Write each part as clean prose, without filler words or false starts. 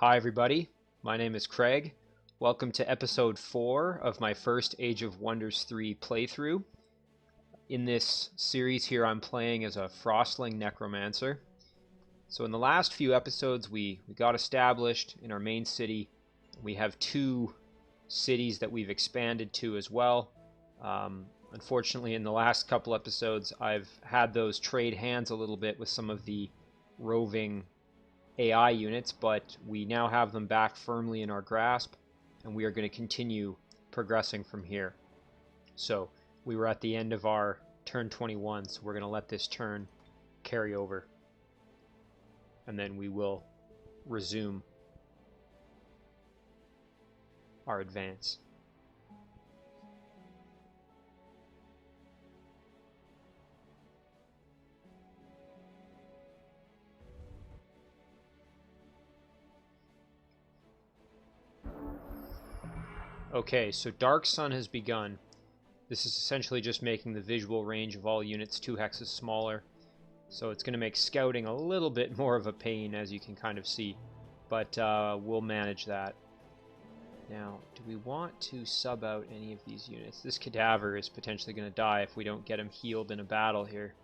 Hi everybody, my name is Craig. Welcome to episode 4 of my first Age of Wonders 3 playthrough. In this series here I'm playing as a Frostling Necromancer. So in the last few episodes we got established in our main city. We have 2 cities that we've expanded to as well. Unfortunately in the last couple episodes I've had those trade hands a little bit with some of the roving AI units, but we now have them back firmly in our grasp, and we are going to continue progressing from here. So we were at the end of our turn 21, so we're going to let this turn carry over, and then we will resume our advance. Okay, so Dark Sun has begun. This is essentially just making the visual range of all units 2 hexes smaller. So it's going to make scouting a little bit more of a pain, as you can kind of see. But we'll manage that. Now, do we want to sub out any of these units? This cadaver is potentially going to die if we don't get him healed in a battle here.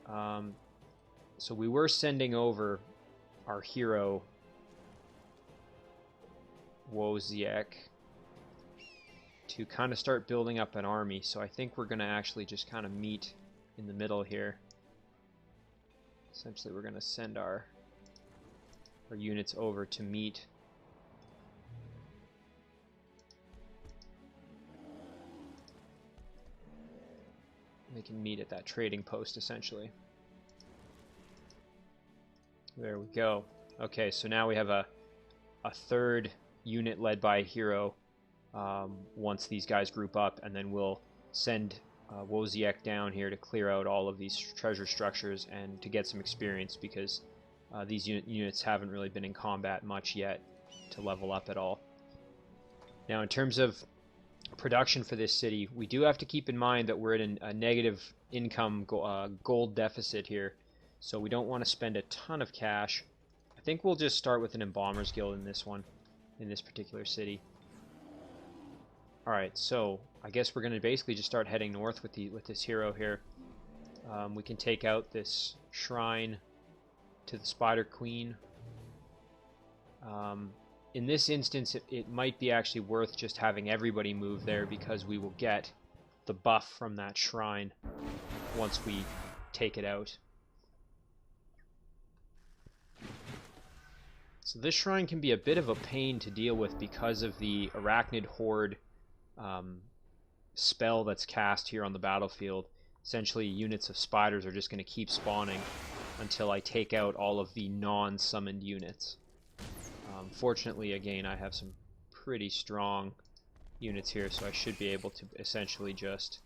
So we were sending over our hero, Woziek, to kind of start building up an army, so I think we're going to actually just kind of meet in the middle here. Essentially we're going to send our units over to meet. They can meet at that trading post essentially. There we go. Okay, so now we have a third unit led by a hero once these guys group up, and then we'll send Woziek down here to clear out all of these treasure structures and to get some experience, because these units haven't really been in combat much yet to level up at all. Now in terms of production for this city, we do have to keep in mind that we're in a negative income gold deficit here, so we don't want to spend a ton of cash. I think we'll just start with an Embalmer's Guild in this particular city. Alright, so I guess we're going to basically just start heading north with this hero here. We can take out this shrine to the Spider Queen. In this instance, it might be actually worth just having everybody move there, because we will get the buff from that shrine once we take it out. So this shrine can be a bit of a pain to deal with because of the Arachnid Horde spell that's cast here on the battlefield. Essentially, units of spiders are just going to keep spawning until I take out all of the non-summoned units. Fortunately, again, I have some pretty strong units here, so I should be able to essentially just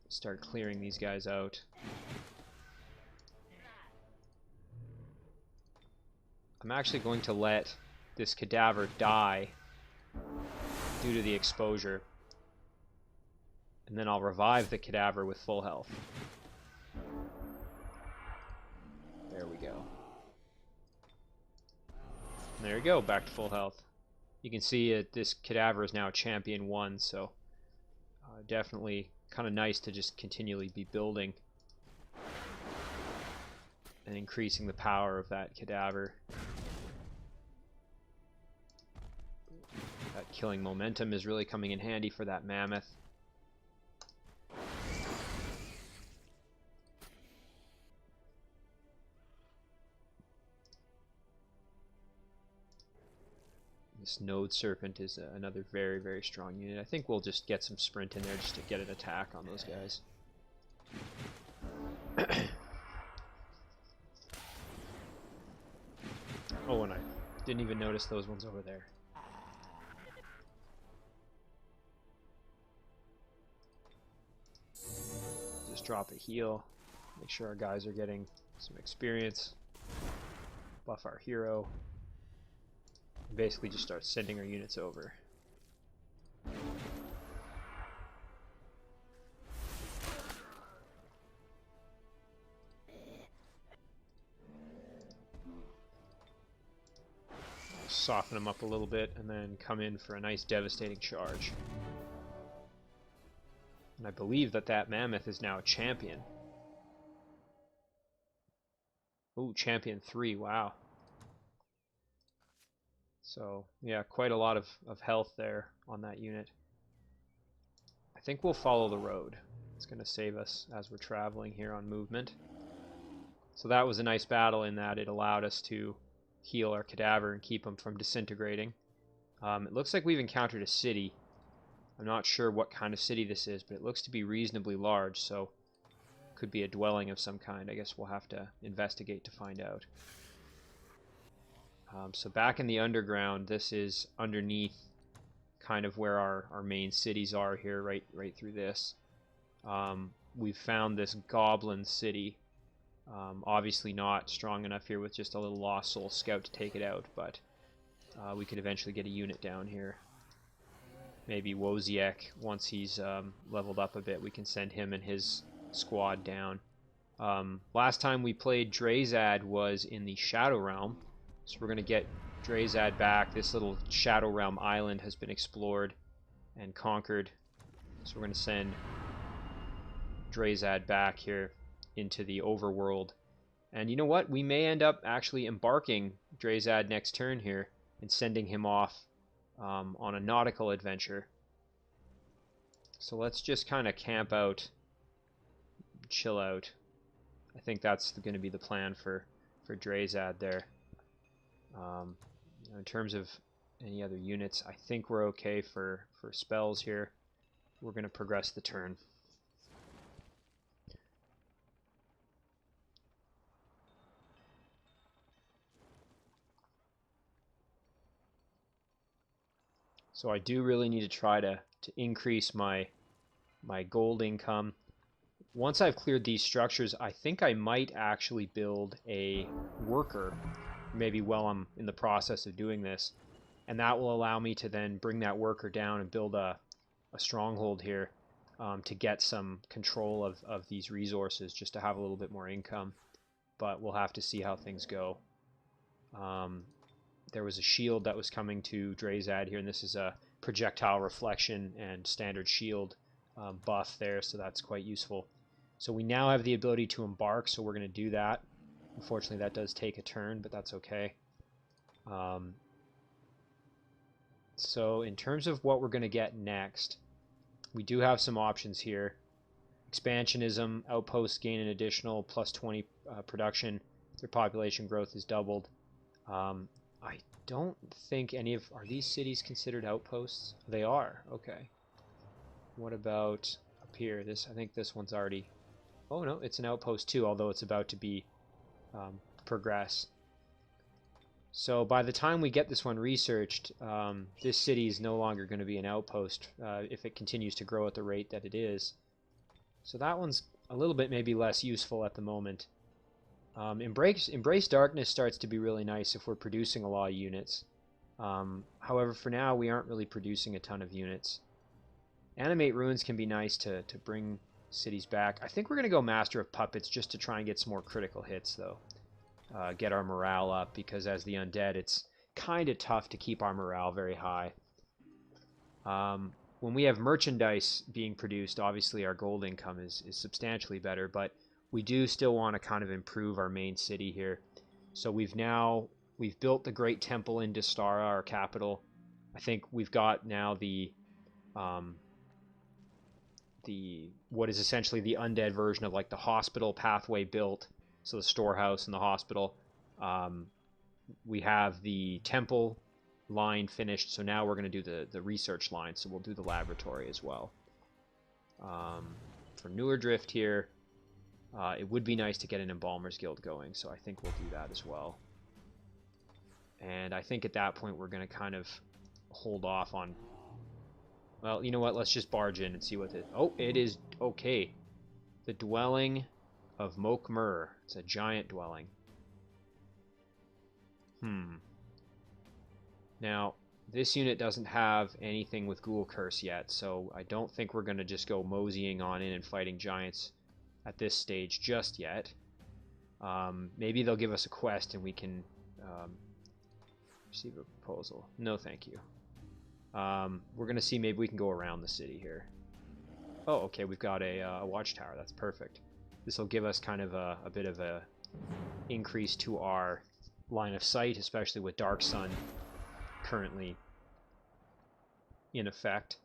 start clearing these guys out. I'm actually going to let this cadaver die due to the exposure, and then I'll revive the cadaver with full health. There we go. There we go, back to full health. You can see this cadaver is now champion 1, so definitely kind of nice to just continually be building and increasing the power of that cadaver. That killing momentum is really coming in handy for that mammoth. This Node Serpent is another very, very strong unit. I think we'll just get some sprint in there just to get an attack on those guys. Oh, and I didn't even notice those ones over there. Just drop a heal. Make sure our guys are getting some experience. Buff our hero. Basically just start sending our units over. soften them up a little bit, and then come in for a nice devastating charge. And I believe that that mammoth is now a champion. Ooh, champion 3, wow. So, yeah, quite a lot of health there on that unit. I think we'll follow the road. It's going to save us as we're traveling here on movement. So that was a nice battle in that it allowed us to heal our cadaver and keep them from disintegrating. It looks like we've encountered a city. I'm not sure what kind of city this is, but it looks to be reasonably large, so could be a dwelling of some kind. I guess we'll have to investigate to find out. So back in the underground, this is underneath kind of where our main cities are here, right through this. We've found this goblin city. Obviously not strong enough here with just a little Lost Soul scout to take it out, but we could eventually get a unit down here. Maybe Wozniak, once he's leveled up a bit, we can send him and his squad down. Last time we played Draezad was in the Shadow Realm, so we're going to get Draezad back. This little Shadow Realm island has been explored and conquered, so we're going to send Draezad back here into the overworld. And you know what? We may end up actually embarking Draezad next turn here and sending him off on a nautical adventure. So let's just kind of camp out, chill out. I think that's going to be the plan for Draezad there. In terms of any other units, I think we're okay for spells here. We're going to progress the turn. So I do really need to try to increase my gold income. Once I've cleared these structures, I think I might actually build a worker, maybe while I'm in the process of doing this, and that will allow me to then bring that worker down and build a stronghold here to get some control of these resources, just to have a little bit more income. But we'll have to see how things go. There was a shield that was coming to Draezad here, and this is a projectile reflection and standard shield buff there, so that's quite useful. So we now have the ability to embark, so we're going to do that. Unfortunately, that does take a turn, but that's okay. So in terms of what we're going to get next, we do have some options here. Expansionism, outposts gain an additional plus 20 production. Their population growth is doubled. I don't think any of... Are these cities considered outposts? They are. Okay. What about up here? I think this one's already... Oh no, it's an outpost too, although it's about to be progress. So by the time we get this one researched, this city is no longer going to be an outpost if it continues to grow at the rate that it is. So that one's a little bit maybe less useful at the moment. Embrace Darkness starts to be really nice if we're producing a lot of units. However, for now, we aren't really producing a ton of units. Animate Ruins can be nice to bring cities back. I think we're going to go Master of Puppets just to try and get some more critical hits, though. Get our morale up, because as the undead, it's kind of tough to keep our morale very high. When we have merchandise being produced, obviously our gold income is substantially better, but we do still want to kind of improve our main city here. So we've built the Great Temple in Dastara, our capital. I think we've got now the what is essentially the undead version of like the hospital pathway built. So the storehouse and the hospital. We have the temple line finished, so now we're going to do the research line, so we'll do the laboratory as well. For Newer Drift here, it would be nice to get an Embalmer's Guild going, so I think we'll do that as well. And I think at that point we're going to kind of hold off on... Well, you know what? Let's just barge in and see what it... Oh, it is okay. The Dwelling of Mokmur. It's a giant dwelling. Now, this unit doesn't have anything with Ghoul Curse yet, so I don't think we're going to just go moseying on in and fighting giants at this stage just yet. Maybe they'll give us a quest and we can Receive a proposal. No, thank you. We're going to see maybe we can go around the city here. Oh, okay, we've got a watchtower. That's perfect. This will give us kind of a bit of a increase to our line of sight, especially with Dark Sun currently in effect.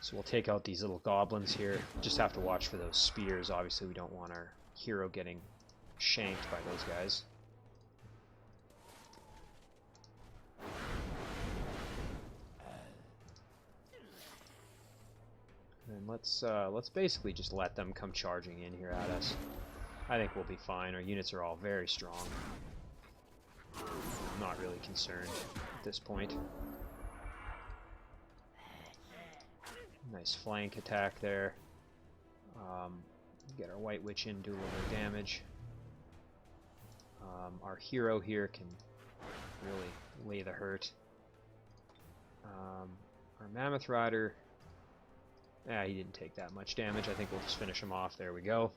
So we'll take out these little goblins here. Just have to watch for those spears. Obviously, we don't want our hero getting shanked by those guys. And let's basically just let them come charging in here at us. I think we'll be fine. Our units are all very strong. I'm not really concerned at this point. Nice flank attack there. Get our White Witch in, do a little bit of damage. Our hero here can really lay the hurt. Our Mammoth Rider, he didn't take that much damage. I think we'll just finish him off. There we go.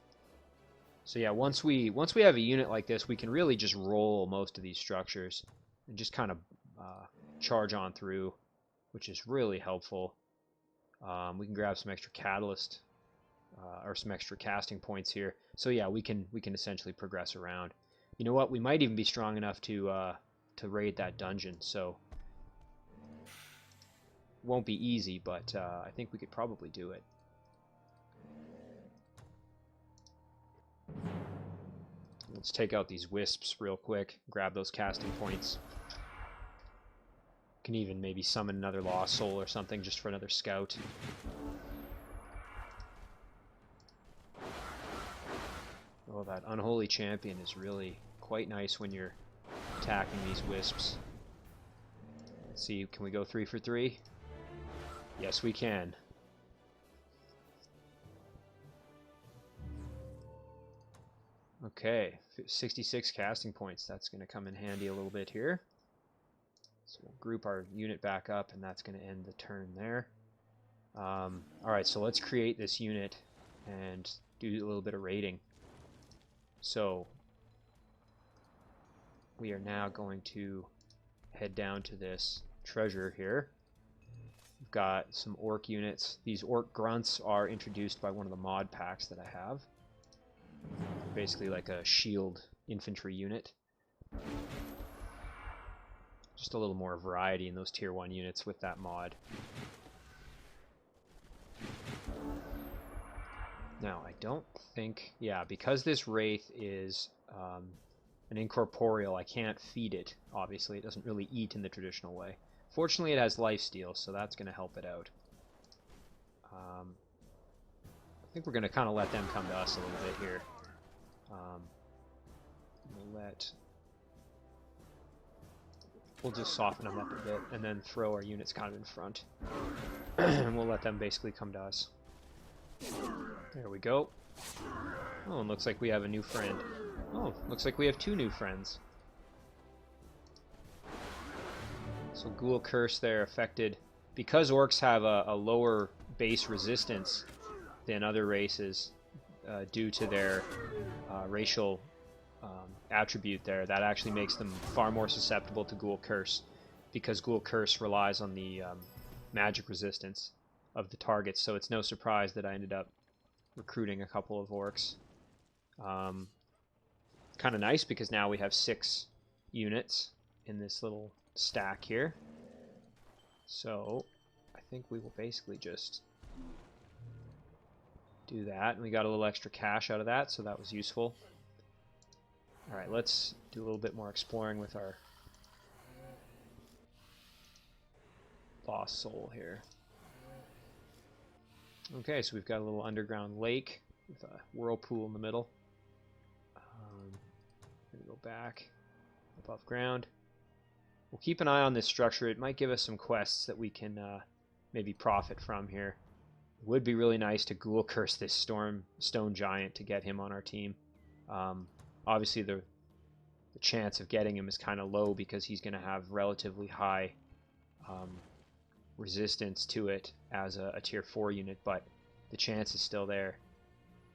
So yeah, once we have a unit like this, we can really just roll most of these structures and just kind of charge on through, which is really helpful. We can grab some extra catalyst or some extra casting points here. So yeah, we can essentially progress around. You know what? We might even be strong enough to raid that dungeon. So won't be easy, but I think we could probably do it. Let's take out these wisps real quick, grab those casting points. Can even maybe summon another Lost Soul or something just for another scout. Oh, that Unholy Champion is really quite nice when you're attacking these wisps. Let's see, can we go 3 for 3? Yes, we can. Okay, 66 casting points. That's going to come in handy a little bit here. So we'll group our unit back up, and that's going to end the turn there. Alright, so let's create this unit and do a little bit of raiding. So we are now going to head down to this treasure here. We've got some orc units. These orc grunts are introduced by one of the mod packs that I have. Basically like a shield infantry unit. Just a little more variety in those tier 1 units with that mod. Now, I don't think... Yeah, because this Wraith is an incorporeal, I can't feed it. Obviously, it doesn't really eat in the traditional way. Fortunately, it has lifesteal, so that's going to help it out. I think we're going to kind of let them come to us a little bit here. We'll just soften them up a bit and then throw our units kind of in front. And we'll let them basically come to us. There we go. Oh, and looks like we have a new friend. Oh, looks like we have 2 new friends. So Ghoul Curse there affected. Because orcs have a lower base resistance than other races due to their racial attribute there, that actually makes them far more susceptible to Ghoul Curse, because Ghoul Curse relies on the magic resistance of the targets, so it's no surprise that I ended up recruiting a couple of orcs. Kind of nice, because now we have 6 units in this little stack here. So I think we will basically just do that, and we got a little extra cash out of that, so that was useful. Alright, let's do a little bit more exploring with our Lost Soul here. Okay, so we've got a little underground lake with a whirlpool in the middle. Gonna go back above ground. We'll keep an eye on this structure. It might give us some quests that we can maybe profit from here. It would be really nice to Ghoul Curse this Stone Giant to get him on our team. Obviously, the chance of getting him is kind of low because he's going to have relatively high resistance to it as a tier 4 unit, but the chance is still there.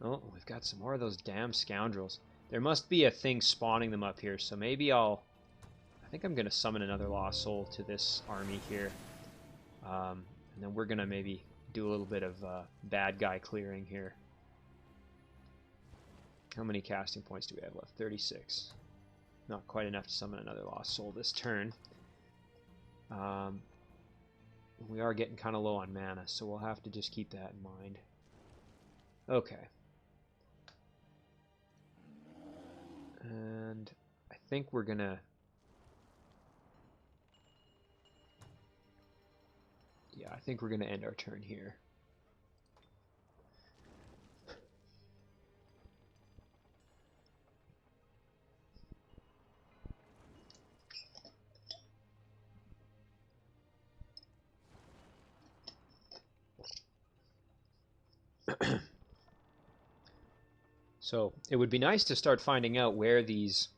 Oh, we've got some more of those damn scoundrels. There must be a thing spawning them up here, so maybe I think I'm going to summon another Lost Soul to this army here. And then we're going to maybe do a little bit of bad guy clearing here. How many casting points do we have left? 36. Not quite enough to summon another Lost Soul this turn. We are getting kind of low on mana, so we'll have to just keep that in mind. Okay. And I think we're gonna... Yeah, I think we're gonna end our turn here. So it would be nice to start finding out where these...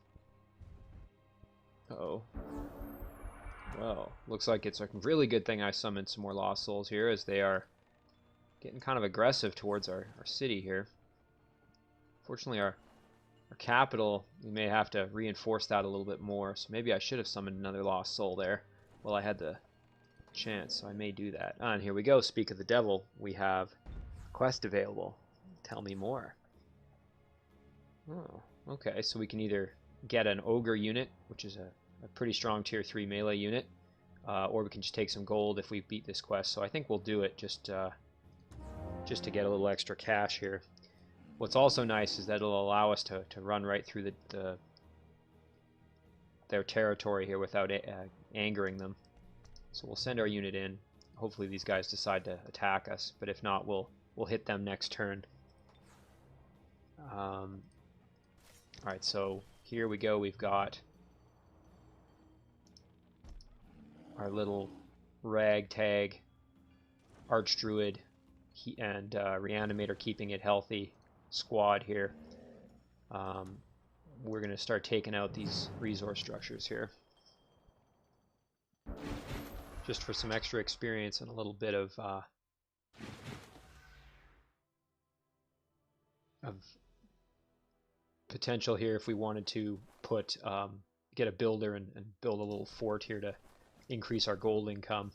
Uh-oh. Well, looks like it's a really good thing I summoned some more Lost Souls here, as they are getting kind of aggressive towards our city here. Fortunately, our capital, we may have to reinforce that a little bit more, so maybe I should have summoned another Lost Soul there while I had the chance, so I may do that. And here we go, speak of the devil, we have a quest available. Tell me more. Oh, okay, so we can either get an ogre unit, which is a pretty strong tier 3 melee unit, or we can just take some gold if we beat this quest. So I think we'll do it just to get a little extra cash here. What's also nice is that it'll allow us to run right through their territory here without angering them. So we'll send our unit in. Hopefully these guys decide to attack us, but if not, we'll hit them next turn. Alright, so here we go. We've got our little ragtag archdruid and reanimator keeping it healthy squad here. We're going to start taking out these resource structures here, just for some extra experience and a little bit of potential here if we wanted to put get a builder and build a little fort here to increase our gold income.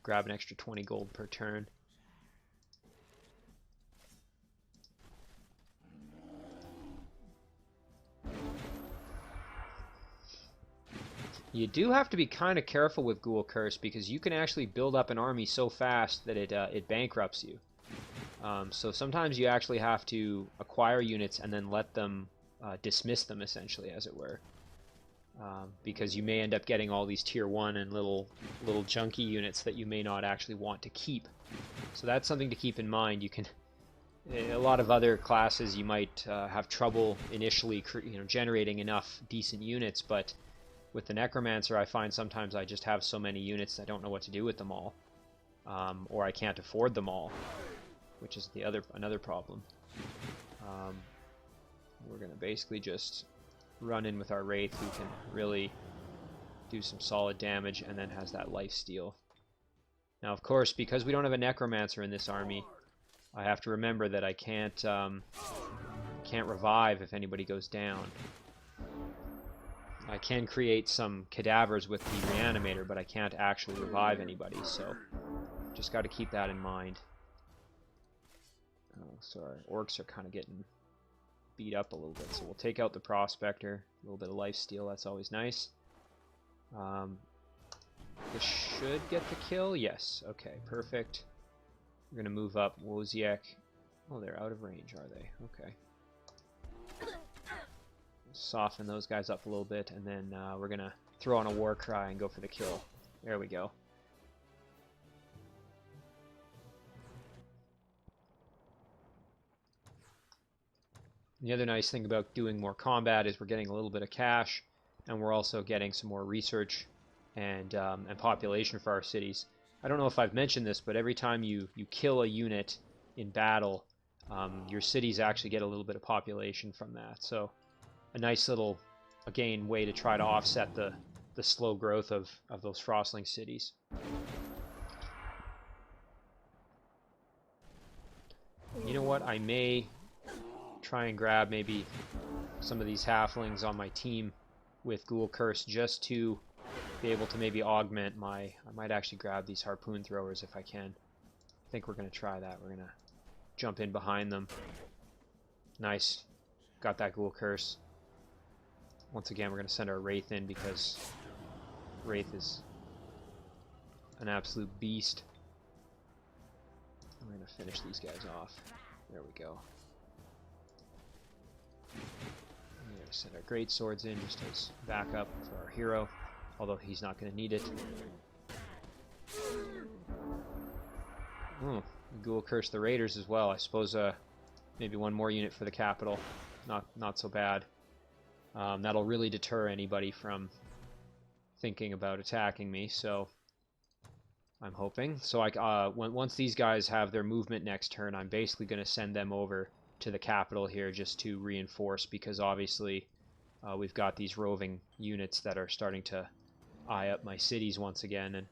Grab an extra 20 gold per turn. You do have to be kind of careful with Ghoul Curse, because you can actually build up an army so fast that it bankrupts you. So sometimes you actually have to acquire units and then let them dismiss them, essentially, as it were. Because you may end up getting all these tier 1 and little junky units that you may not actually want to keep. So that's something to keep in mind. You can, a lot of other classes, you might have trouble initially generating enough decent units, but with the Necromancer, I find sometimes I just have so many units I don't know what to do with them all, or I can't afford them all, which is another problem. We're gonna basically just run in with our Wraith, who can really do some solid damage and then has that lifesteal. Now, of course, because we don't have a Necromancer in this army, I have to remember that I can't revive if anybody goes down. I can create some cadavers with the reanimator, but I can't actually revive anybody, so just got to keep that in mind. Oh, sorry, orcs are kind of getting beat up a little bit, so we'll take out the Prospector. A little bit of lifesteal, that's always nice. This should get the kill. Yes, okay, perfect. We're going to move up Wozniak. Oh, they're out of range, are they? Okay. Soften those guys up a little bit, and then we're going to throw on a war cry and go for the kill. There we go. The other nice thing about doing more combat is we're getting a little bit of cash, and we're also getting some more research and population for our cities. I don't know if I've mentioned this, but every time you kill a unit in battle, your cities actually get a little bit of population from that. So a nice little, again, way to try to offset the slow growth of those Frostling cities. You know what? I may try and grab maybe some of these halflings on my team with Ghoul Curse just to be able to maybe augment my... I might actually grab these harpoon throwers if I can. I think we're going to try that. We're going to jump in behind them. Nice. Got that Ghoul Curse. Once again, we're going to send our Wraith in because Wraith is an absolute beast. We're going to finish these guys off. There we go. We're going to send our great swords in just as backup for our hero, although he's not going to need it. Ghoul Curse the Raiders as well. I suppose maybe one more unit for the capital. Not so bad. That'll really deter anybody from thinking about attacking me, so I'm hoping. So once these guys have their movement next turn, I'm basically going to send them over to the capital here just to reinforce, because obviously we've got these roving units that are starting to eye up my cities once again, and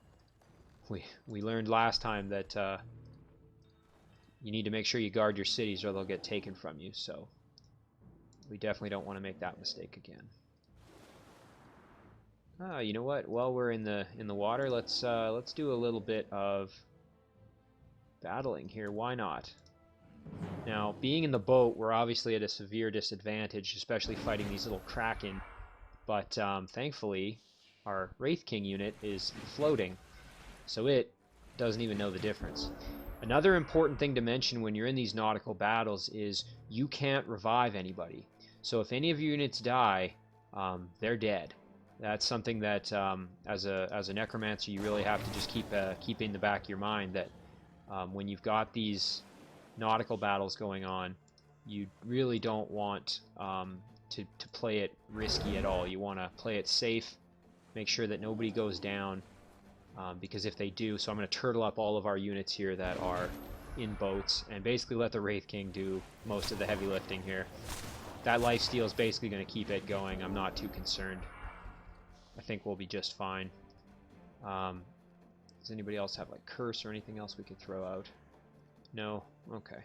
we learned last time that you need to make sure you guard your cities or they'll get taken from you, so we definitely don't want to make that mistake again. You know what? While we're in the water, let's do a little bit of battling here. Why not? Now, being in the boat, we're obviously at a severe disadvantage, especially fighting these little kraken. But thankfully, our Wraith King unit is floating, so it doesn't even know the difference. Another important thing to mention when you're in these nautical battles is you can't revive anybody. So if any of your units die, they're dead. That's something that, as a necromancer, you really have to just keep in the back of your mind, that when you've got these nautical battles going on, you really don't want to play it risky at all. You want to play it safe, make sure that nobody goes down, because if they do, so I'm going to turtle up all of our units here that are in boats, and basically let the Wraith King do most of the heavy lifting here. That lifesteal is basically going to keep it going. I'm not too concerned. I think we'll be just fine. Does anybody else have like curse or anything else we could throw out? No? Okay.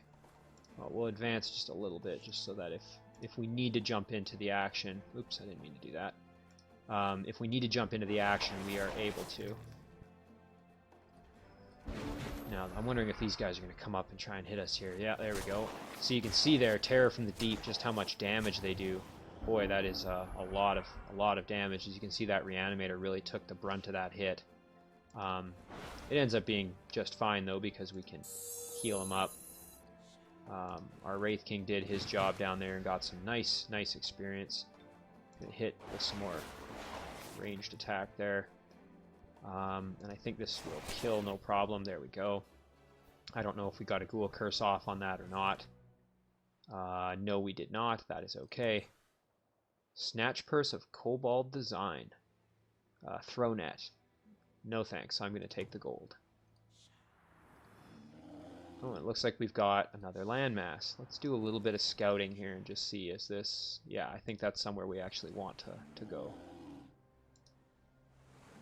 Well, we'll advance just a little bit, just so that if we need to jump into the action... Oops, I didn't mean to do that. If we need to jump into the action, we are able to. Now, I'm wondering if these guys are going to come up and try and hit us here. Yeah, there we go. So you can see there, Terror from the Deep, just how much damage they do. Boy, that is a lot of damage. As you can see, that Reanimator really took the brunt of that hit. It ends up being just fine, though, because we can heal him up. Our Wraith King did his job down there and got some nice experience. Gonna hit with some more ranged attack there. And I think this will kill no problem. There we go. I don't know if we got a Ghoul Curse off on that or not. No, we did not. That is okay. Snatch Purse of Cobalt Design. Throw net. No thanks. I'm going to take the gold. Oh, it looks like we've got another landmass. Let's do a little bit of scouting here and just see, is this... Yeah, I think that's somewhere we actually want to go.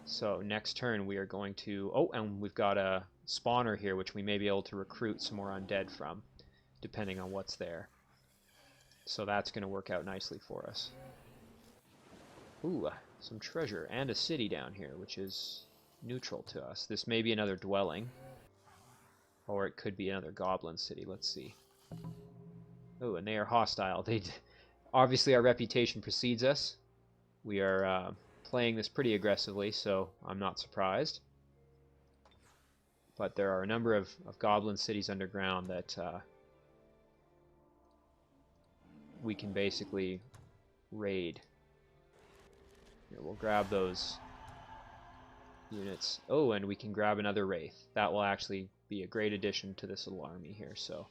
So next turn we are going to... Oh, and we've got a spawner here, which we may be able to recruit some more undead from, depending on what's there. So that's going to work out nicely for us. Ooh, some treasure and a city down here, which is neutral to us. This may be another dwelling, or it could be another goblin city. Let's see. Oh, and they are hostile. Obviously, our reputation precedes us. We are playing this pretty aggressively, so I'm not surprised. But there are a number of goblin cities underground that we can basically raid. Here, we'll grab those units. Oh, and we can grab another Wraith. That will actually be a great addition to this little army here. So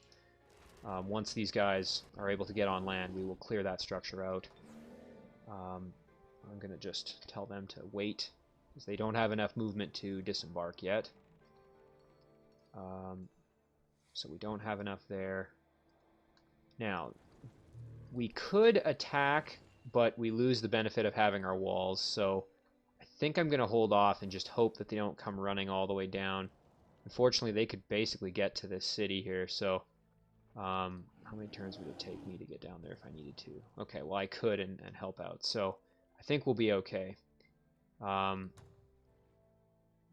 once these guys are able to get on land, we will clear that structure out. I'm going to just tell them to wait, because they don't have enough movement to disembark yet. So we don't have enough there. Now, we could attack, but we lose the benefit of having our walls, so I think I'm going to hold off and just hope that they don't come running all the way down. Unfortunately, they could basically get to this city here, so how many turns would it take me to get down there if I needed to? Okay, well, I could and help out. So I think we'll be okay.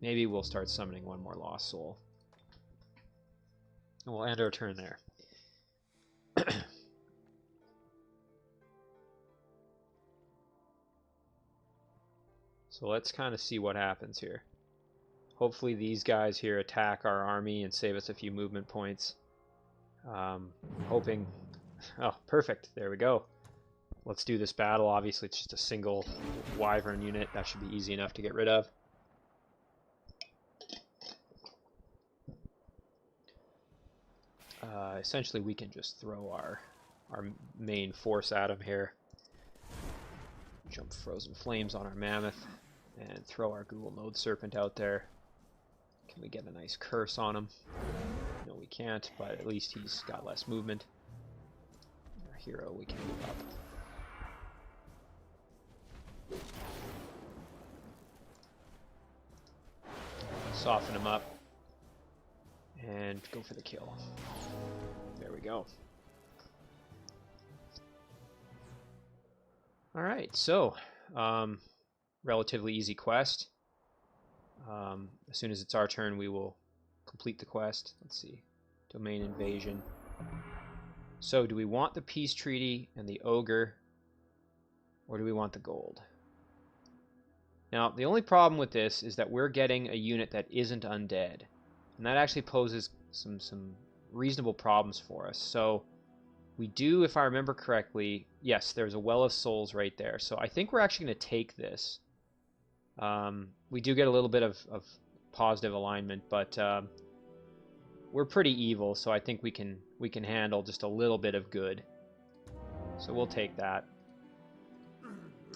Maybe we'll start summoning one more Lost Soul. And we'll end our turn there. So let's kind of see what happens here. Hopefully these guys here attack our army and save us a few movement points. Hoping... Oh, perfect. There we go. Let's do this battle. Obviously, it's just a single Wyvern unit. That should be easy enough to get rid of. Essentially, we can just throw our main force at him here. Jump Frozen Flames on our Mammoth. And throw our Google Node Serpent out there. Can we get a nice curse on him? No, we can't, but at least he's got less movement. Our hero, we can move up. Soften him up. And go for the kill. There we go. Alright, so... relatively easy quest. As soon as it's our turn, we will complete the quest. Let's see. Domain Invasion. So, do we want the peace treaty and the ogre, or do we want the gold? Now, the only problem with this is that we're getting a unit that isn't undead, and that actually poses some reasonable problems for us. So, we do, if I remember correctly, yes, there's a Well of Souls right there. So, I think we're actually going to take this. We do get a little bit of positive alignment, but we're pretty evil, so I think we can handle just a little bit of good. So we'll take that.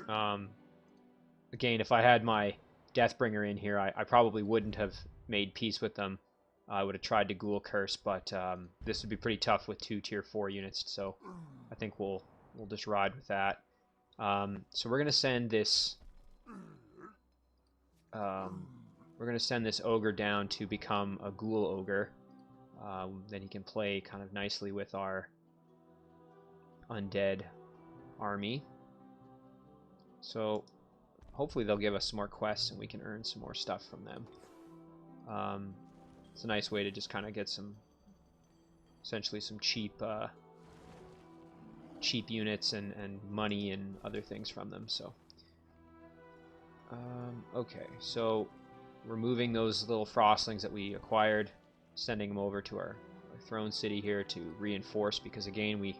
Again, if I had my Deathbringer in here, I probably wouldn't have made peace with them. I would have tried to Ghoul Curse, but this would be pretty tough with 2 tier 4 units, so I think we'll just ride with that. So we're gonna send this. We're going to send this ogre down to become a ghoul ogre. Then he can play kind of nicely with our undead army. So hopefully they'll give us some more quests and we can earn some more stuff from them. It's a nice way to just kind of get some, essentially some cheap units and money and other things from them. So. Okay, so removing those little frostlings that we acquired, sending them over to our throne city here to reinforce, because again we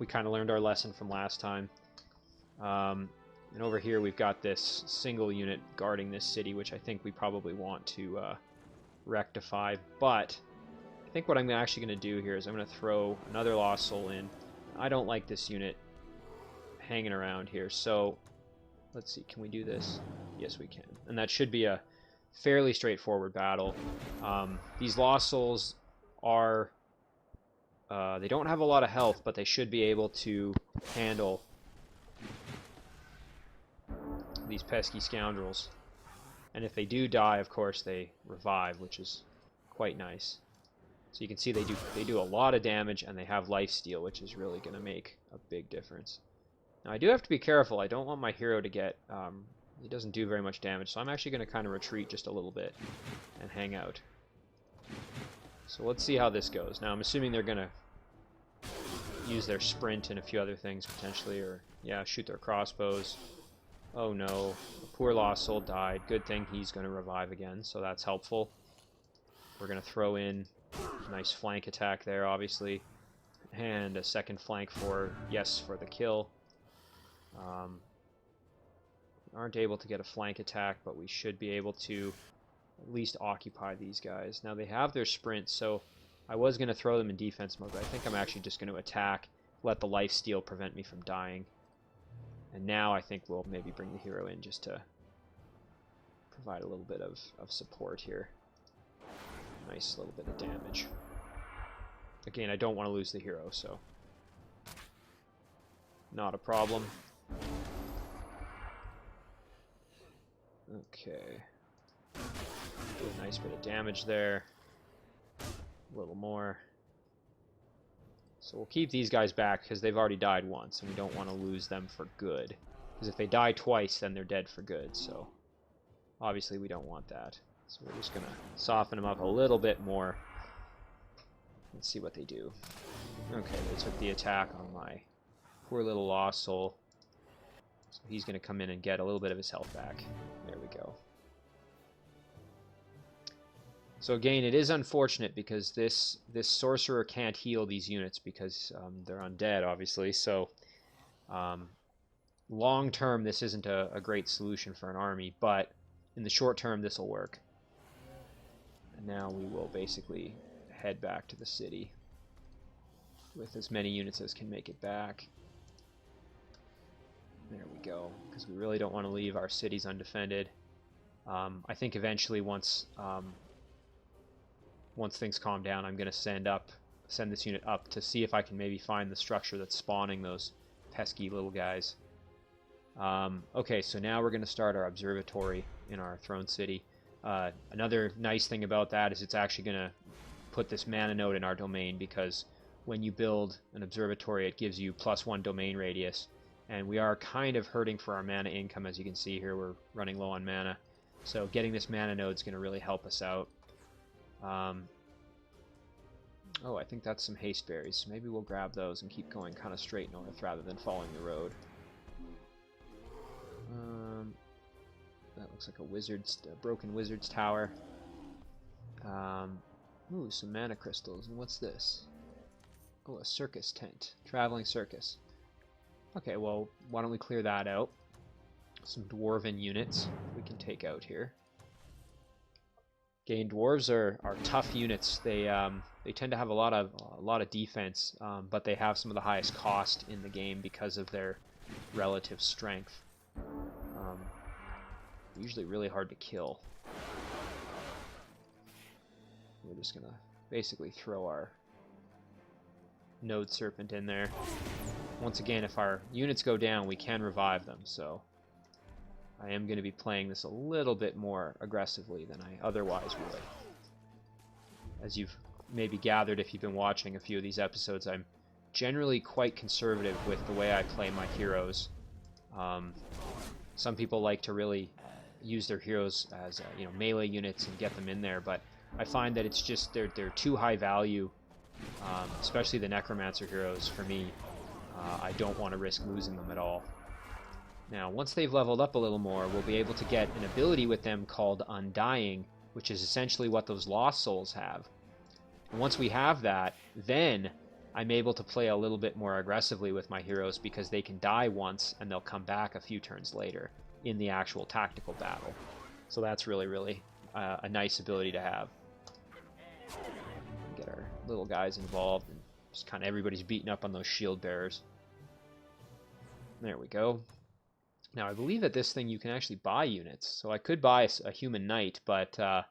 kind of learned our lesson from last time. And over here we've got this single unit guarding this city, which I think we probably want to rectify, but I think what I'm actually going to do here is I'm going to throw another Lost Soul in. I don't like this unit hanging around here, so let's see, can we do this? Yes, we can. And that should be a fairly straightforward battle. These Lost Souls are... they don't have a lot of health, but they should be able to handle these pesky scoundrels. And if they do die, of course, they revive, which is quite nice. So you can see they do a lot of damage, and they have lifesteal, which is really going to make a big difference. Now, I do have to be careful. I don't want my hero to get... he doesn't do very much damage, so I'm actually going to kind of retreat just a little bit and hang out. So let's see how this goes. Now, I'm assuming they're going to use their sprint and a few other things, potentially, or, yeah, shoot their crossbows. Oh, no. The poor Lost Soul died. Good thing he's going to revive again, so that's helpful. We're going to throw in a nice flank attack there, obviously, and a second flank for, yes, for the kill. Aren't able to get a flank attack, but we should be able to at least occupy these guys. Now they have their sprint, so I was going to throw them in defense mode, but I think I'm actually just going to attack, let the lifesteal prevent me from dying. And now I think we'll maybe bring the hero in just to provide a little bit of support here. Nice little bit of damage. Again, I don't want to lose the hero, so not a problem. Okay. Do a nice bit of damage there. A little more. So we'll keep these guys back because they've already died once, and we don't want to lose them for good. Because if they die twice, then they're dead for good, so obviously we don't want that. So we're just going to soften them up a little bit more. Let's see what they do. Okay, they took the attack on my poor little lost soul. So he's going to come in and get a little bit of his health back. There we go. So again, it is unfortunate because this sorcerer can't heal these units because they're undead, obviously. So long term, this isn't a great solution for an army, but in the short term, this will work. And now we will basically head back to the city with as many units as can make it back. There we go, because we really don't want to leave our cities undefended. I think eventually once things calm down, I'm going to send this unit up to see if I can maybe find the structure that's spawning those pesky little guys. Okay, so now we're going to start our observatory in our throne city. Another nice thing about that is it's actually going to put this mana node in our domain, because when you build an observatory, it gives you +1 domain radius. And we are kind of hurting for our mana income, as you can see here. We're running low on mana. So getting this mana node is going to really help us out. Oh, I think that's some haste berries. Maybe we'll grab those and keep going kind of straight north rather than following the road. That looks like a broken wizard's tower. Ooh, some mana crystals. And what's this? Oh, a circus tent. Traveling circus. Okay, well, why don't we clear that out? Some dwarven units we can take out here. Again, dwarves are tough units. They tend to have a lot of defense, but they have some of the highest cost in the game because of their relative strength. Usually really hard to kill. We're just gonna basically throw our node serpent in there. Once again, if our units go down, we can revive them, so I am going to be playing this a little bit more aggressively than I otherwise would. As you've maybe gathered if you've been watching a few of these episodes, I'm generally quite conservative with the way I play my heroes. Some people like to really use their heroes as melee units and get them in there, but I find that it's just they're too high value, especially the Necromancer heroes for me. I don't want to risk losing them at all. Now, once they've leveled up a little more, we'll be able to get an ability with them called Undying, which is essentially what those Lost Souls have. And once we have that, then I'm able to play a little bit more aggressively with my heroes because they can die once and they'll come back a few turns later in the actual tactical battle. So that's really, really a nice ability to have. Get our little guys involved, and just kind of everybody's beating up on those shield bearers. There we go. Now, I believe that this thing you can actually buy units. So I could buy a human knight, but I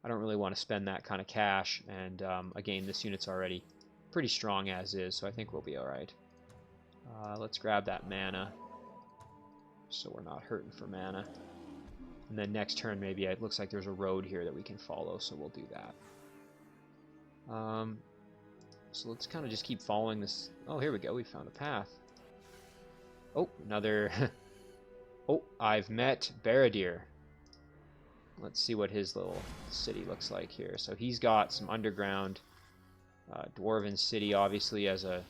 don't really want to spend that kind of cash. And again, this unit's already pretty strong as is, so I think we'll be alright. Let's grab that mana, so we're not hurting for mana. And then next turn, maybe it looks like there's a road here that we can follow, so we'll do that. So let's kind of just keep following this. Oh, here we go. We found a path. Oh, another... Oh, I've met Baradir. Let's see what his little city looks like here. So he's got some underground dwarven city, obviously, as a...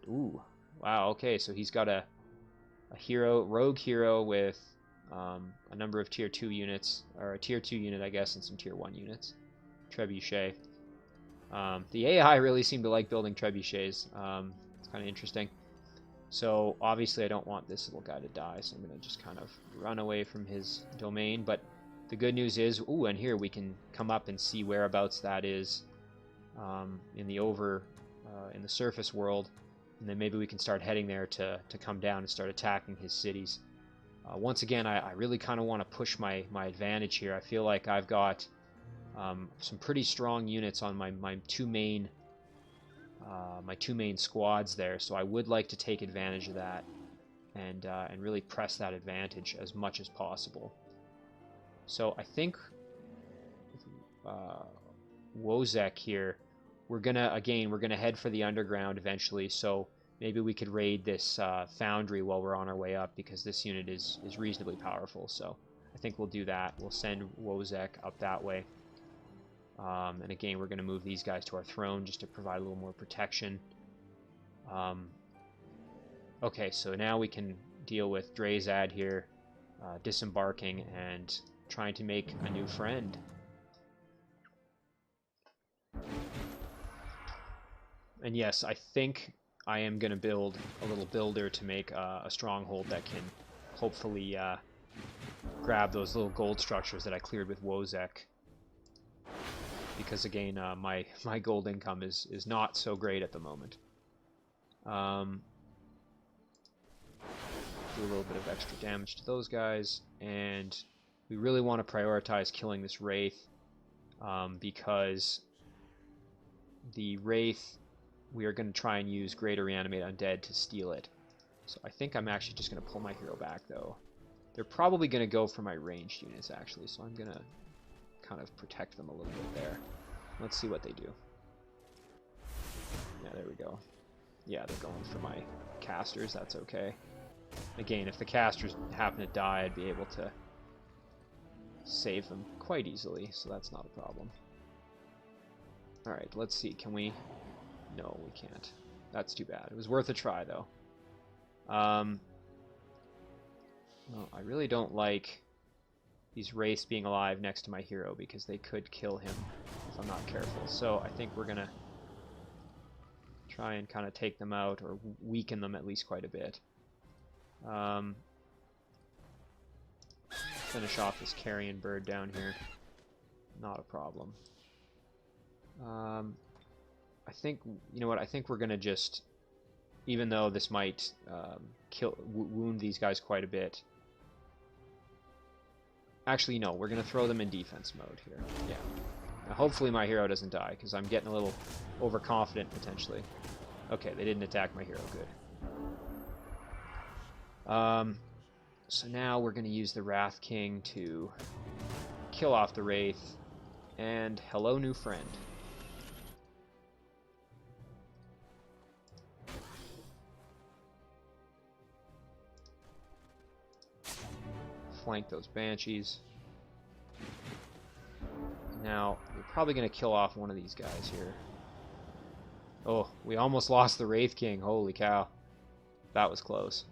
Ooh, wow, okay. So he's got a rogue hero with a number of tier 2 units, or a tier 2 unit, I guess, and some tier 1 units. Trebuchet. The AI really seem to like building trebuchets. It's kind of interesting. So obviously I don't want this little guy to die, so I'm going to just kind of run away from his domain. But the good news is, ooh, and here we can come up and see whereabouts that is in the surface world, and then maybe we can start heading there to come down and start attacking his cities. Once again, I really kind of want to push my advantage here. I feel like I've got some pretty strong units on my two main squads there, so I would like to take advantage of that and really press that advantage as much as possible. So I think Wozek here, we're gonna head for the underground eventually. So maybe we could raid this foundry while we're on our way up, because this unit is reasonably powerful. So I think we'll do that. We'll send Wozek up that way. And again, we're going to move these guys to our throne just to provide a little more protection. Okay, so now we can deal with Draezad here, disembarking and trying to make a new friend. And yes, I think I am going to build a little builder to make a stronghold that can hopefully grab those little gold structures that I cleared with Wozek. Because again, my gold income is not so great at the moment. Do a little bit of extra damage to those guys, and we really want to prioritize killing this Wraith, because the Wraith, we are going to try and use Greater Reanimate Undead to steal it. So I think I'm actually just going to pull my hero back, though. They're probably going to go for my ranged units, actually, so I'm going to kind of protect them a little bit there. Let's see what they do. Yeah, there we go. Yeah, they're going for my casters. That's okay. Again, if the casters happen to die, I'd be able to save them quite easily, so that's not a problem. Alright, let's see. Can we... No, we can't. That's too bad. It was worth a try, though. Well, I really don't like these Wraiths being alive next to my hero, because they could kill him if I'm not careful. So I think we're going to try and kind of take them out, or weaken them at least quite a bit. Finish off this carrion bird down here. Not a problem. I think, you know what, I think we're going to just, even though this might wound these guys quite a bit. Actually, no, we're going to throw them in defense mode here. Yeah. Now, hopefully my hero doesn't die, because I'm getting a little overconfident, potentially. Okay, they didn't attack my hero. Good. So now we're going to use the Wrath King to kill off the Wraith. And hello, new friend. Flank those Banshees. Now, we're probably going to kill off one of these guys here. Oh, we almost lost the Wraith King. Holy cow. That was close.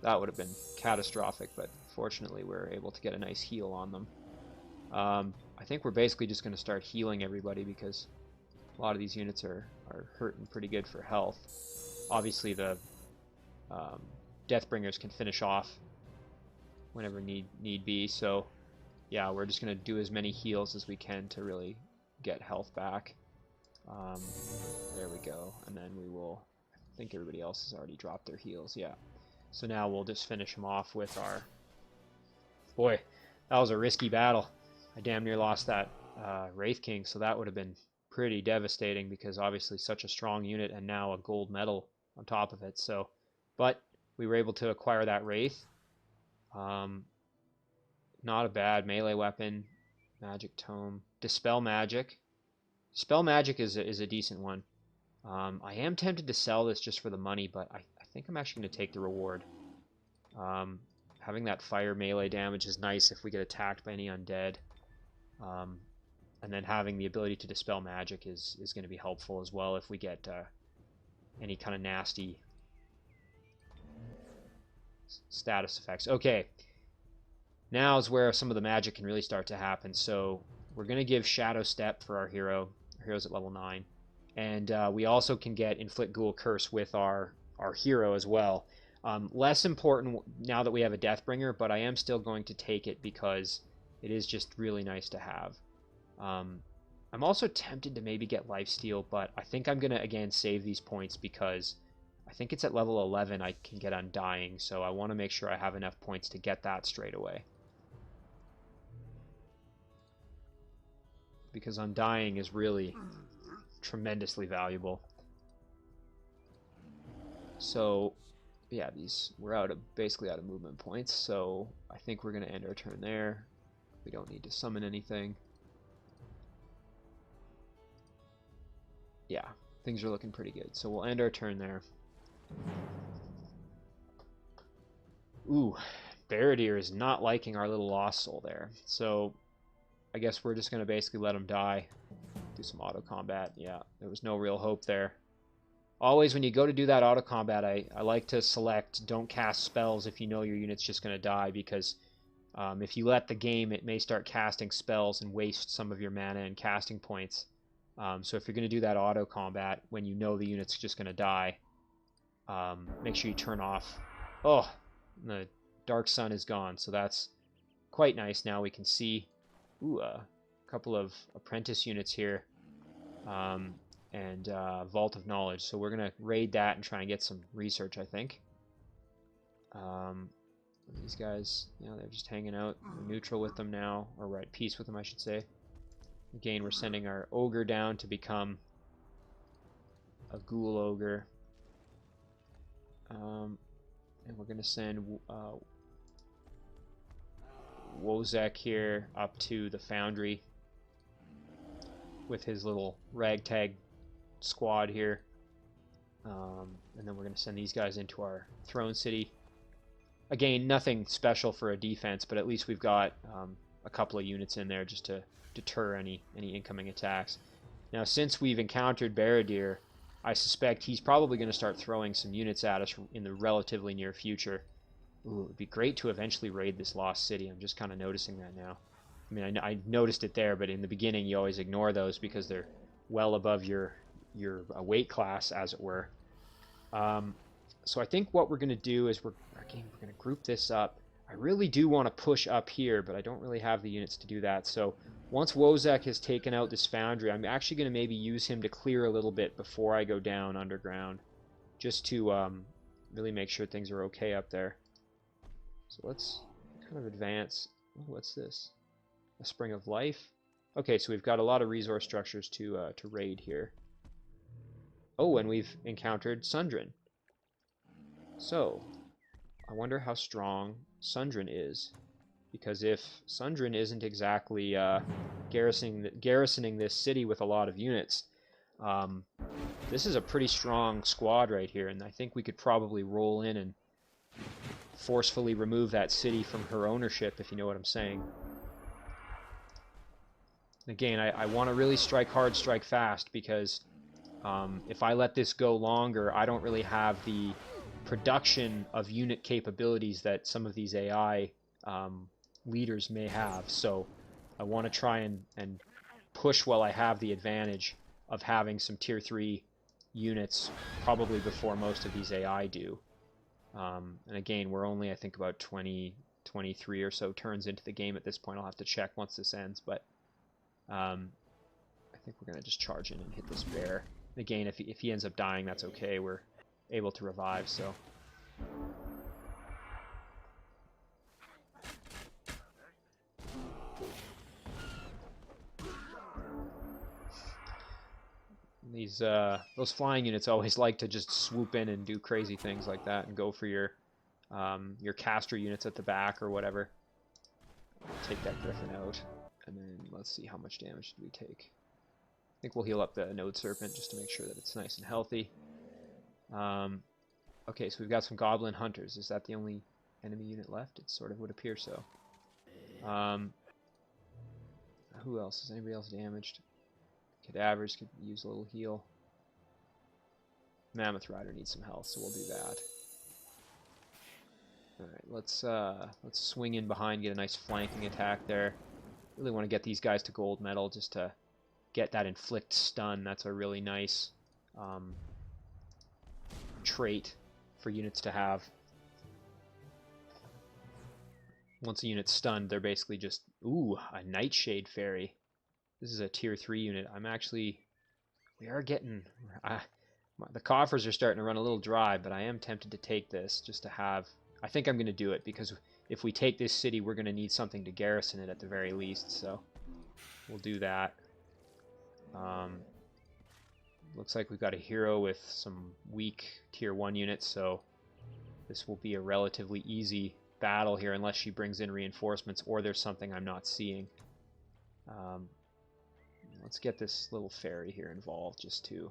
That would have been catastrophic, but fortunately we're able to get a nice heal on them. I think we're basically just going to start healing everybody, because a lot of these units are hurting pretty good for health. Obviously the Deathbringers can finish off whenever need be, so yeah, we're just going to do as many heals as we can to really get health back. There we go, and then we will, I think everybody else has already dropped their heals, yeah. So now we'll just finish them off with our... Boy, that was a risky battle. I damn near lost that Wraith King, so that would have been pretty devastating, because obviously such a strong unit and now a gold medal on top of it. So, but we were able to acquire that Wraith. Not a bad melee weapon. Magic Tome. Dispel Magic. Dispel Magic is a decent one. I am tempted to sell this just for the money, but I think I'm actually going to take the reward. Having that fire melee damage is nice if we get attacked by any undead. And then having the ability to dispel magic is going to be helpful as well if we get any kind of nasty status effects. Okay, now is where some of the magic can really start to happen. So we're going to give Shadow Step for our hero. Our hero's at level 9. And we also can get Inflict Ghoul Curse with our hero as well. Less important now that we have a Deathbringer, but I am still going to take it because it is just really nice to have. I'm also tempted to maybe get Lifesteal, but I think I'm going to, again, save these points because I think it's at level 11 I can get Undying, so I want to make sure I have enough points to get that straight away. Because Undying is really tremendously valuable. So, yeah, we're basically out of movement points, so I think we're going to end our turn there. We don't need to summon anything. Yeah, things are looking pretty good. So we'll end our turn there. Ooh, Baradir is not liking our little Lost Soul there. So I guess we're just going to basically let him die. Do some auto combat. Yeah, there was no real hope there. Always when you go to do that auto combat, I like to select don't cast spells if you know your unit's just going to die, because if you let the game, it may start casting spells and waste some of your mana and casting points. So if you're going to do that auto combat when you know the unit's just going to die, make sure you turn off. Oh, the Dark Sun is gone, so that's quite nice. Now we can see a couple of apprentice units here, and Vault of Knowledge. So we're going to raid that and try and get some research, I think. These guys, they're just hanging out. We're neutral with them now, or we're at peace with them, I should say. Again, we're sending our ogre down to become a ghoul ogre. And we're going to send Wozek here up to the Foundry with his little ragtag squad here. And then we're going to send these guys into our Throne City. Again, nothing special for a defense, but at least we've got a couple of units in there just to deter any incoming attacks. Now, since we've encountered Baradir, I suspect he's probably going to start throwing some units at us in the relatively near future. Ooh, it would be great to eventually raid this Lost City. I'm just kind of noticing that now. I mean, I noticed it there, but in the beginning you always ignore those because they're well above your weight class, as it were. So I think what we're going to do is we're going to group this up. I really do want to push up here, but I don't really have the units to do that. So once Wozek has taken out this Foundry, I'm actually going to maybe use him to clear a little bit before I go down underground, just to really make sure things are okay up there. So let's kind of advance. Oh, what's this? A Spring of Life? Okay, so we've got a lot of resource structures to raid here. Oh, and we've encountered Sundrin. So, I wonder how strong Sundrin is. Because if Sundrin isn't exactly garrisoning this city with a lot of units, this is a pretty strong squad right here, and I think we could probably roll in and forcefully remove that city from her ownership, if you know what I'm saying. Again, I want to really strike hard, strike fast, because if I let this go longer, I don't really have the production of unit capabilities that some of these AI leaders may have. So I want to try and push while I have the advantage of having some tier 3 units probably before most of these AI do. And again, we're only, I think, about 23 or so turns into the game at this point. I'll have to check once this ends, but I think we're going to just charge in and hit this bear. Again, if he ends up dying, that's okay. We're able to revive, so... Those flying units always like to just swoop in and do crazy things like that and go for your caster units at the back or whatever. Take that griffin out, and then let's see how much damage did we take. I think we'll heal up the Node Serpent just to make sure that it's nice and healthy. Okay, so we've got some Goblin Hunters. Is that the only enemy unit left? It sort of would appear so. Who else? Is anybody else damaged? Cadavers could use a little heal. Mammoth Rider needs some health, so we'll do that. Alright, let's swing in behind, get a nice flanking attack there. Really want to get these guys to gold medal just to get that inflict stun. That's a really nice trait for units to have. Once a unit's stunned, they're basically just... Ooh, a Nightshade Fairy. This is a tier 3 unit. We are getting... the coffers are starting to run a little dry, but I am tempted to take this just to have... I think I'm going to do it, because if we take this city, we're going to need something to garrison it at the very least, so we'll do that. Looks like we've got a hero with some weak tier 1 units, so this will be a relatively easy battle here unless she brings in reinforcements or there's something I'm not seeing. Let's get this little fairy here involved just to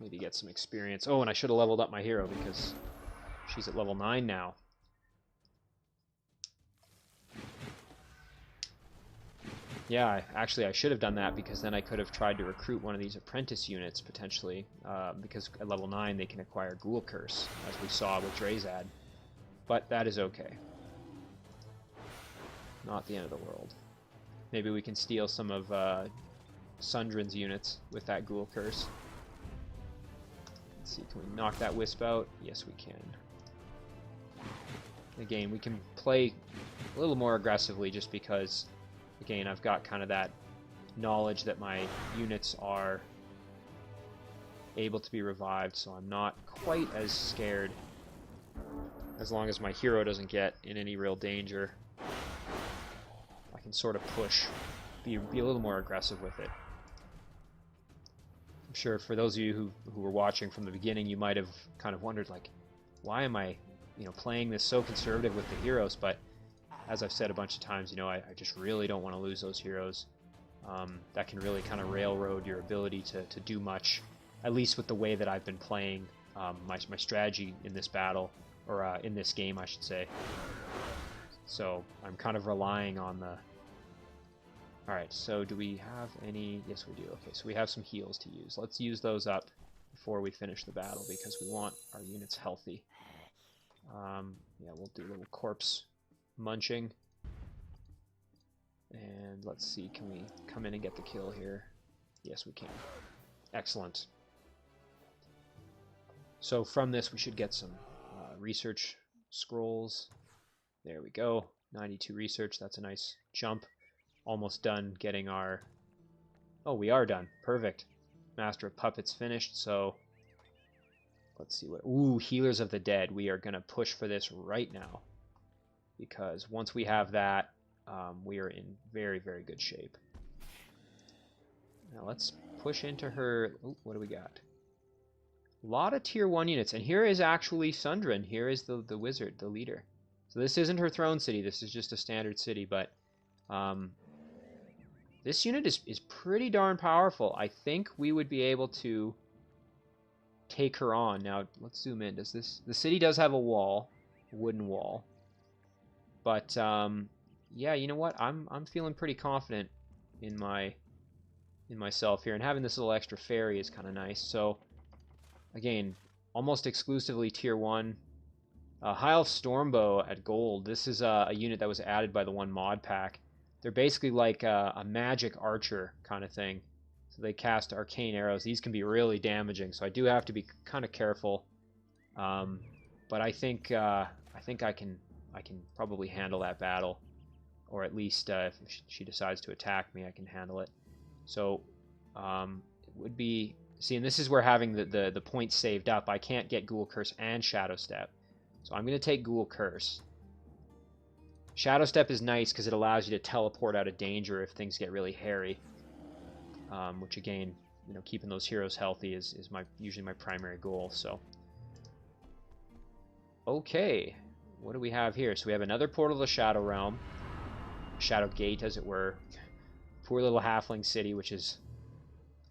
Maybe get some experience. Oh, and I should have leveled up my hero because she's at level 9 now. Yeah, actually I should have done that because then I could have tried to recruit one of these apprentice units potentially, because at level 9 they can acquire Ghoul Curse, as we saw with Draezad. But that is okay. Not the end of the world. Maybe we can steal some of Sundrin's units with that Ghoul Curse. Let's see, can we knock that Wisp out? Yes, we can. Again, we can play a little more aggressively just because, again, I've got kind of that knowledge that my units are able to be revived, so I'm not quite as scared as long as my hero doesn't get in any real danger. I can sort of push, be a little more aggressive with it. I'm sure for those of you who were watching from the beginning, you might have kind of wondered, like, why am I, playing this so conservative with the heroes? But as I've said a bunch of times, I just really don't want to lose those heroes. That can really kind of railroad your ability to do much, at least with the way that I've been playing my strategy in this battle, or in this game, I should say. So I'm kind of relying on the... Alright, so do we have any... Yes, we do. Okay, so we have some heals to use. Let's use those up before we finish the battle, because we want our units healthy. Yeah, we'll do a little corpse munching. And let's see, can we come in and get the kill here? Yes, we can. Excellent. So from this, we should get some research scrolls. There we go. 92 research. That's a nice jump. Almost done getting our... Oh, we are done. Perfect. Master of Puppets finished, so... Let's see what... Ooh, Healers of the Dead. We are going to push for this right now. Because once we have that, we are in very, very good shape. Now let's push into her... Ooh, what do we got? A lot of tier 1 units. And here is actually Sundrin. Here is the wizard, the leader. So this isn't her throne city. This is just a standard city, but... this unit is pretty darn powerful. I think we would be able to take her on. Now, let's zoom in. Does this... The city does have a wall. A wooden wall. But, yeah, you know what? I'm feeling pretty confident in myself here. And having this little extra fairy is kind of nice. So, again, almost exclusively tier 1. High Elf Stormbow at gold. This is a unit that was added by the one mod pack. They're basically like a magic archer kind of thing. So they cast arcane arrows. These can be really damaging, so I do have to be kind of careful. But I think I can probably handle that battle, or at least if she decides to attack me, I can handle it. So it would be... See, and this is where having the points saved up, I can't get Ghoul Curse and Shadow Step. So I'm going to take Ghoul Curse. Shadow Step is nice because it allows you to teleport out of danger if things get really hairy. Which again, keeping those heroes healthy is usually my primary goal. So, okay, what do we have here? So we have another portal to the Shadow Realm, Shadow Gate, as it were. Poor little halfling city, which is,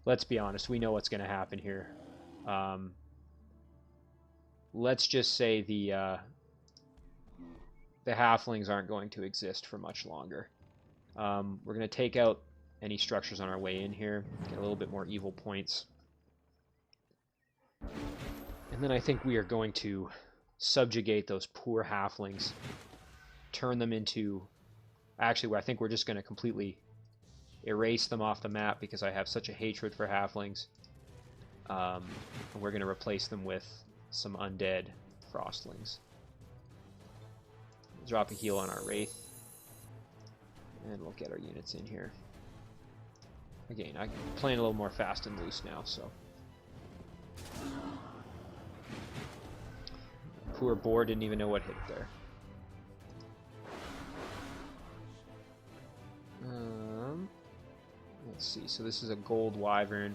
let's be honest, we know what's going to happen here. Let's just say the halflings aren't going to exist for much longer. We're going to take out any structures on our way in here, get a little bit more evil points. And then I think we are going to subjugate those poor halflings, turn them into... Actually, I think we're just going to completely erase them off the map because I have such a hatred for halflings. And we're going to replace them with some undead frostlings. Drop a heal on our Wraith. And we'll get our units in here. Again, I'm playing a little more fast and loose now, so... Poor boar didn't even know what hit there. Let's see, so this is a gold wyvern.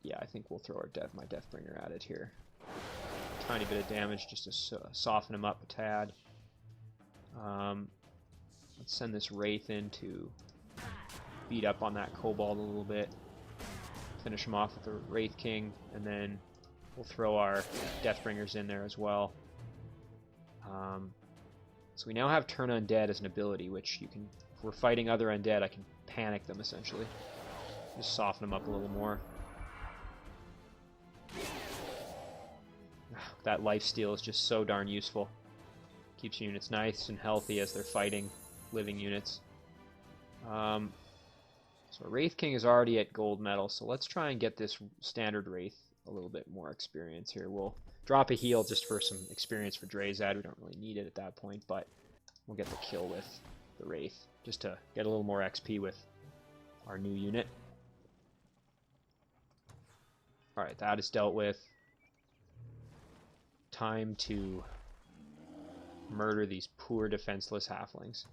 Yeah, I think we'll throw my Deathbringer at it here. Tiny bit of damage just to soften him up a tad. Let's send this Wraith in to beat up on that Kobold a little bit. finish him off with the Wraith King, and then we'll throw our Deathbringers in there as well. So we now have Turn Undead as an ability, which you can, if we're fighting other undead, I can panic them essentially. Just soften them up a little more. That lifesteal is just so darn useful. Keeps units nice and healthy as they're fighting living units. So Wraith King is already at gold medal, so let's try and get this standard Wraith a little bit more experience here. We'll drop a heal just for some experience for Draezad. We don't really need it at that point, but we'll get the kill with the Wraith just to get a little more XP with our new unit. Alright, that is dealt with. Time to murder these poor defenseless halflings.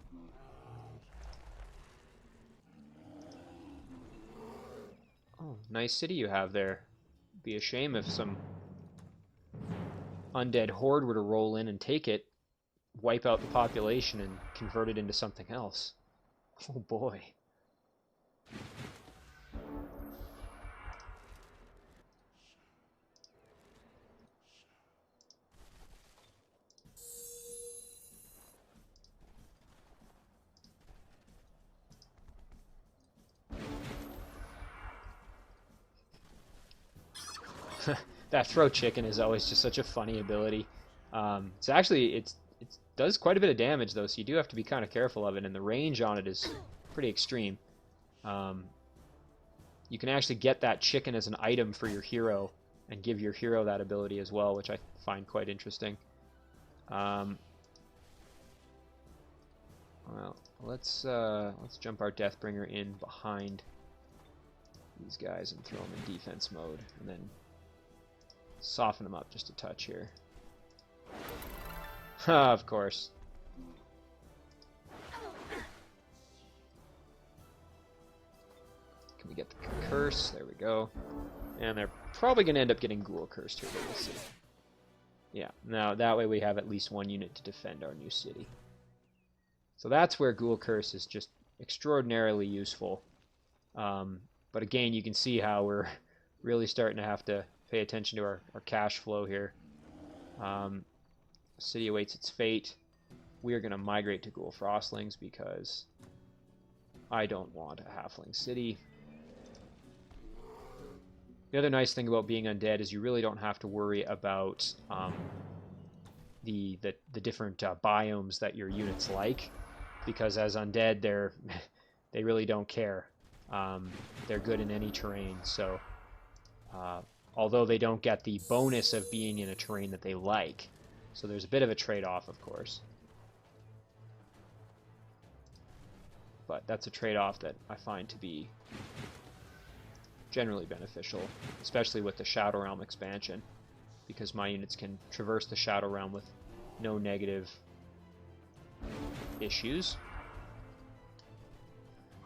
Oh, nice city you have there. Be a shame if some undead horde were to roll in and take it, wipe out the population, and convert it into something else. Oh boy. That throw chicken is always just such a funny ability. It's actually, it does quite a bit of damage though, so you do have to be kind of careful of it, and the range on it is pretty extreme. You can actually get that chicken as an item for your hero and give your hero that ability as well, which I find quite interesting. Well, let's jump our Deathbringer in behind these guys and throw them in defense mode, and then soften them up just a touch here. Of course. Can we get the curse? There we go. And they're probably going to end up getting Ghoul Cursed here, but we'll see. Yeah, now that way we have at least one unit to defend our new city. So that's where Ghoul Curse is just extraordinarily useful. But again, you can see how we're really starting to have to pay attention to our cash flow here. City awaits its fate. We are going to migrate to Ghoul Frostlings because I don't want a halfling city. The other nice thing about being undead is you really don't have to worry about the different biomes that your units like, because as undead they really don't care. They're good in any terrain, so although they don't get the bonus of being in a terrain that they like. So there's a bit of a trade-off, of course. But that's a trade-off that I find to be generally beneficial, especially with the Shadow Realm expansion, because my units can traverse the Shadow Realm with no negative issues.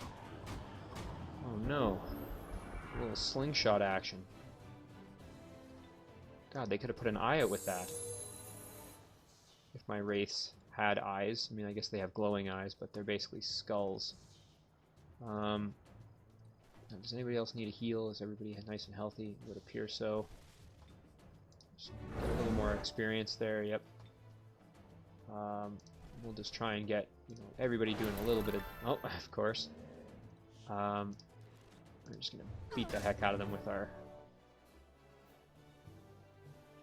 Oh no. A little slingshot action. God, they could have put an eye out with that. If my wraiths had eyes. I mean, I guess they have glowing eyes, but they're basically skulls. Does anybody else need a heal? Is everybody nice and healthy? It would appear so. Just get a little more experience there, yep. We'll just try and get, everybody doing a little bit of... Oh, of course. We're just going to beat the heck out of them with our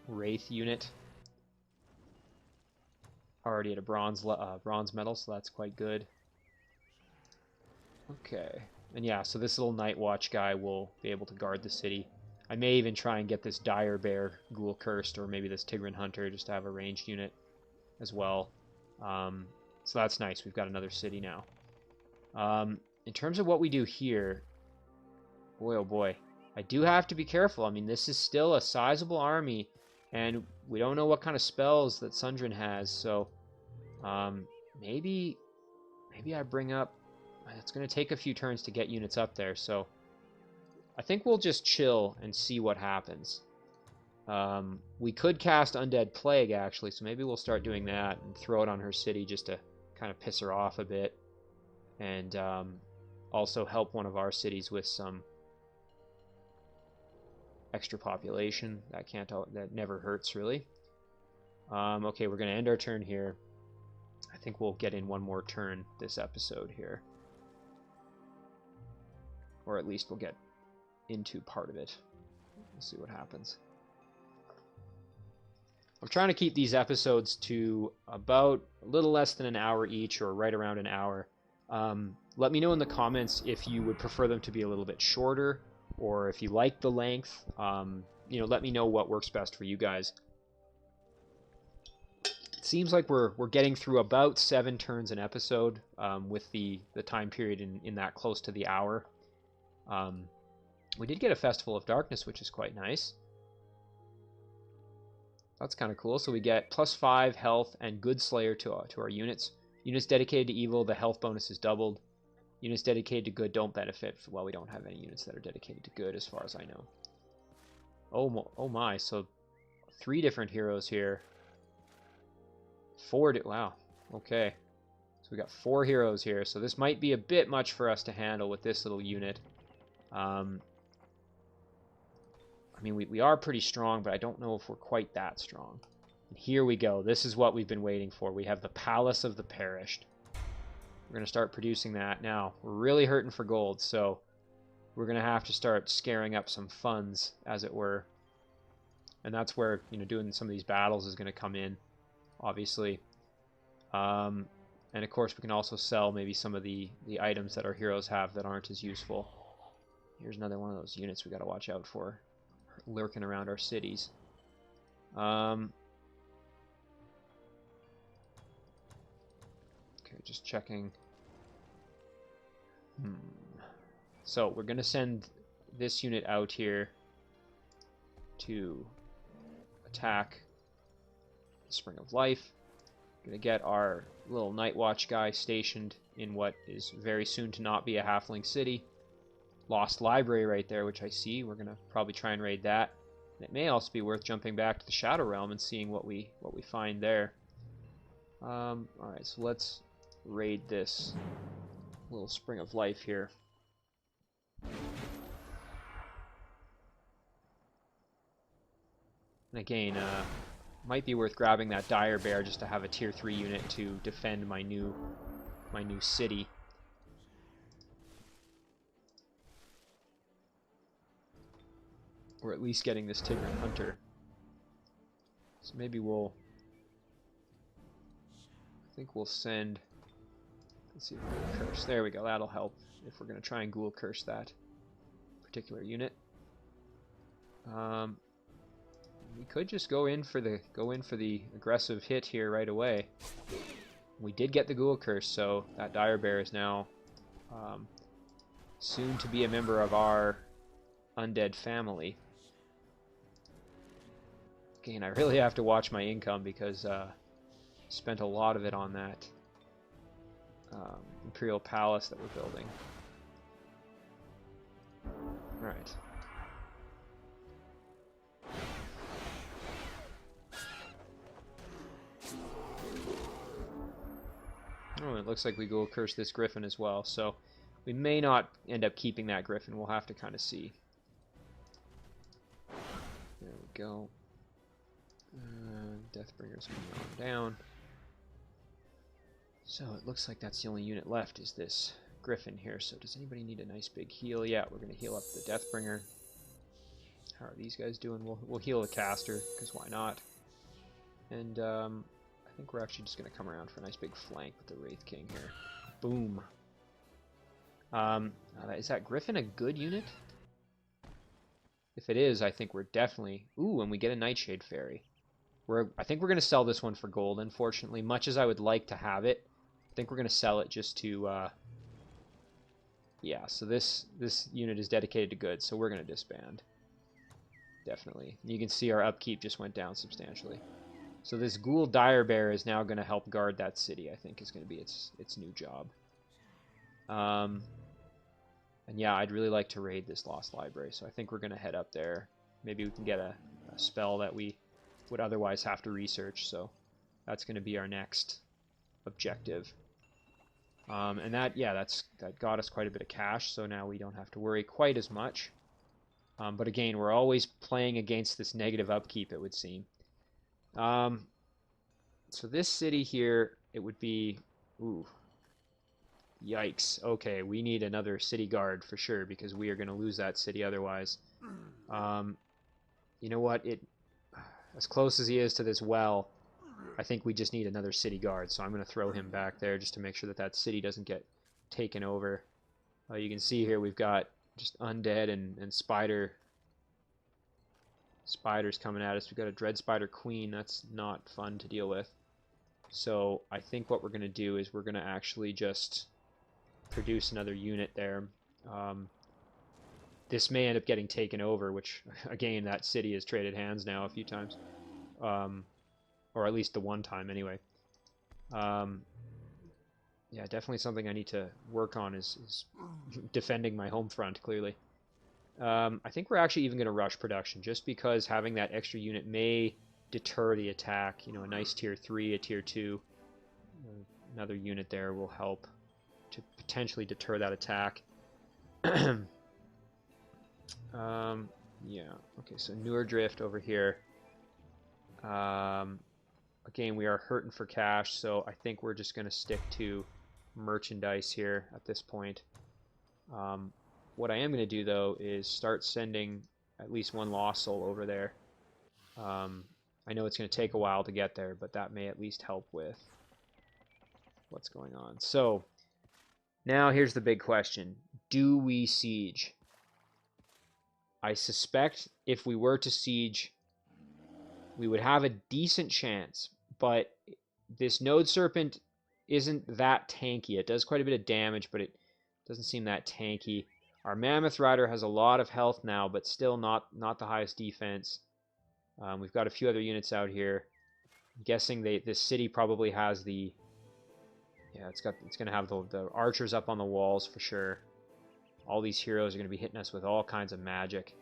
Wraith unit. Already at a bronze medal, so that's quite good. Okay. And yeah, so this little Night Watch guy will be able to guard the city. I may even try and get this Dire Bear Ghoul Cursed, or maybe this Tigran Hunter, just to have a ranged unit as well. So that's nice. We've got another city now. In terms of what we do here, boy oh boy, I do have to be careful. I mean, this is still a sizable army, and we don't know what kind of spells that Sundrin has, so maybe I bring up... It's going to take a few turns to get units up there, so I think we'll just chill and see what happens. We could cast Undead Plague, actually, so maybe we'll start doing that and throw it on her city just to kind of piss her off a bit, and also help one of our cities with some extra population. That never hurts, really. Okay, we're going to end our turn here. I think we'll get in one more turn this episode here. Or at least we'll get into part of it. We'll see what happens. I'm trying to keep these episodes to about a little less than an hour each, or right around an hour. Let me know in the comments if you would prefer them to be a little bit shorter, or if you like the length. Let me know what works best for you guys. It seems like we're getting through about 7 turns an episode, with the time period in that close to the hour. We did get a Festival of Darkness, which is quite nice. That's kind of cool. So we get +5 health and Good Slayer to our units. Units dedicated to evil, the health bonus is doubled. Units dedicated to good don't benefit. Well, we don't have any units that are dedicated to good as far as I know. Oh my, so 3 different heroes here. 4, wow, okay. So we got 4 heroes here, so this might be a bit much for us to handle with this little unit. I mean, we are pretty strong, but I don't know if we're quite that strong. And here we go. This is what we've been waiting for. We have the Palace of the Perished. We're going to start producing that. Now, we're really hurting for gold, so we're going to have to start scaring up some funds, as it were. And that's where, doing some of these battles is going to come in, obviously. And of course, we can also sell maybe some of the items that our heroes have that aren't as useful. Here's another one of those units we got to watch out for, lurking around our cities. Okay, just checking. So we're going to send this unit out here to attack the Spring of Life. Going to get our little Night Watch guy stationed in what is very soon to not be a halfling city. Lost Library right there, which I see. We're going to probably try and raid that. And it may also be worth jumping back to the Shadow Realm and seeing what we find there. Alright, so let's raid this little Spring of Life here. And again, might be worth grabbing that Dire Bear just to have a tier 3 unit to defend my new city. Or at least getting this Tigran Hunter. So maybe I think we'll send, let's see if we can curse. There we go, that'll help if we're going to try and ghoul curse that particular unit. We could just go in for the aggressive hit here right away. We did get the ghoul curse, so that Dire Bear is now soon to be a member of our undead family. Again, I really have to watch my income because spent a lot of it on that Imperial Palace that we're building. Alright. Oh, it looks like we go curse this Griffin as well, so we may not end up keeping that Griffin. We'll have to kind of see. There we go. Deathbringer's coming on down. So it looks like that's the only unit left is this Griffin here. So does anybody need a nice big heal? Yeah, we're going to heal up the Deathbringer. How are these guys doing? We'll heal the caster, because why not? And I think we're actually just going to come around for a nice big flank with the Wraith King here. Boom. Is that Griffin a good unit? If it is, I think we're definitely... Ooh, and we get a Nightshade Fairy. I think we're going to sell this one for gold, unfortunately. Much as I would like to have it, I think we're going to sell it just to... Yeah, so this unit is dedicated to good, so we're going to disband. Definitely. You can see our upkeep just went down substantially. So this Ghoul Dire Bear is now going to help guard that city, I think, is going to be its new job. And yeah, I'd really like to raid this Lost Library, so I think we're going to head up there. Maybe we can get a spell that we would otherwise have to research, so that's going to be our next objective. And that got us quite a bit of cash, so now we don't have to worry quite as much. But again, we're always playing against this negative upkeep, it would seem. So this city here, it would be... Ooh. Yikes. Okay, we need another city guard for sure, because we are going to lose that city otherwise. You know what? As close as he is to this well, I think we just need another city guard. So I'm going to throw him back there just to make sure that that city doesn't get taken over. You can see here we've got just undead and spiders coming at us. We've got a dread spider queen. That's not fun to deal with. So I think what we're going to do is we're going to actually just produce another unit there. This may end up getting taken over, which, again, that city has traded hands now a few times. Or at least the one time, anyway. Yeah, definitely something I need to work on is defending my home front, clearly. I think we're actually even going to rush production, just because having that extra unit may deter the attack. You know, a nice tier 3, a tier 2. Another unit there will help to potentially deter that attack. Yeah, okay, so newer drift over here. Again, we are hurting for cash, so I think we're just going to stick to merchandise here at this point. What I am going to do, though, is start sending at least one lost soul over there. I know it's going to take a while to get there, but that may at least help with what's going on. So, now here's the big question. Do we siege? I suspect if we were to siege, we would have a decent chance, but this Node Serpent isn't that tanky. It does quite a bit of damage, but it doesn't seem that tanky. Our Mammoth Rider has a lot of health now, but still not the highest defense. We've got a few other units out here. I'm guessing this city probably has the... Yeah, it's going to have the archers up on the walls for sure. All these heroes are going to be hitting us with all kinds of magic.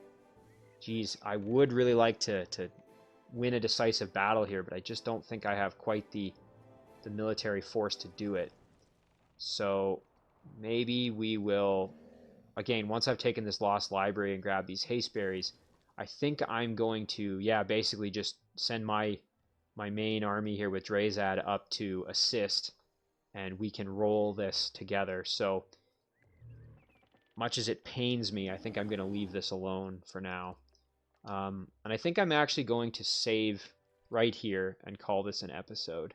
Geez, I would really like to win a decisive battle here, but I just don't think I have quite the military force to do it. So maybe we will, again, once I've taken this lost library and grabbed these haste berries, I think I'm going to, yeah, basically just send my main army here with Draezad up to assist, and we can roll this together. So much as it pains me, I think I'm going to leave this alone for now. And I think I'm actually going to save right here and call this an episode.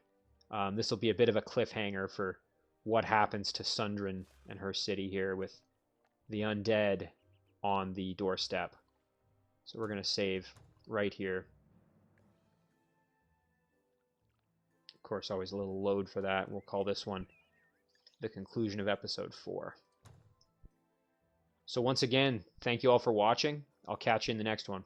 This will be a bit of a cliffhanger for what happens to Sundrin and her city here with the undead on the doorstep. So we're going to save right here. Of course, always a little load for that. We'll call this one the conclusion of episode 4. So once again, thank you all for watching. I'll catch you in the next one.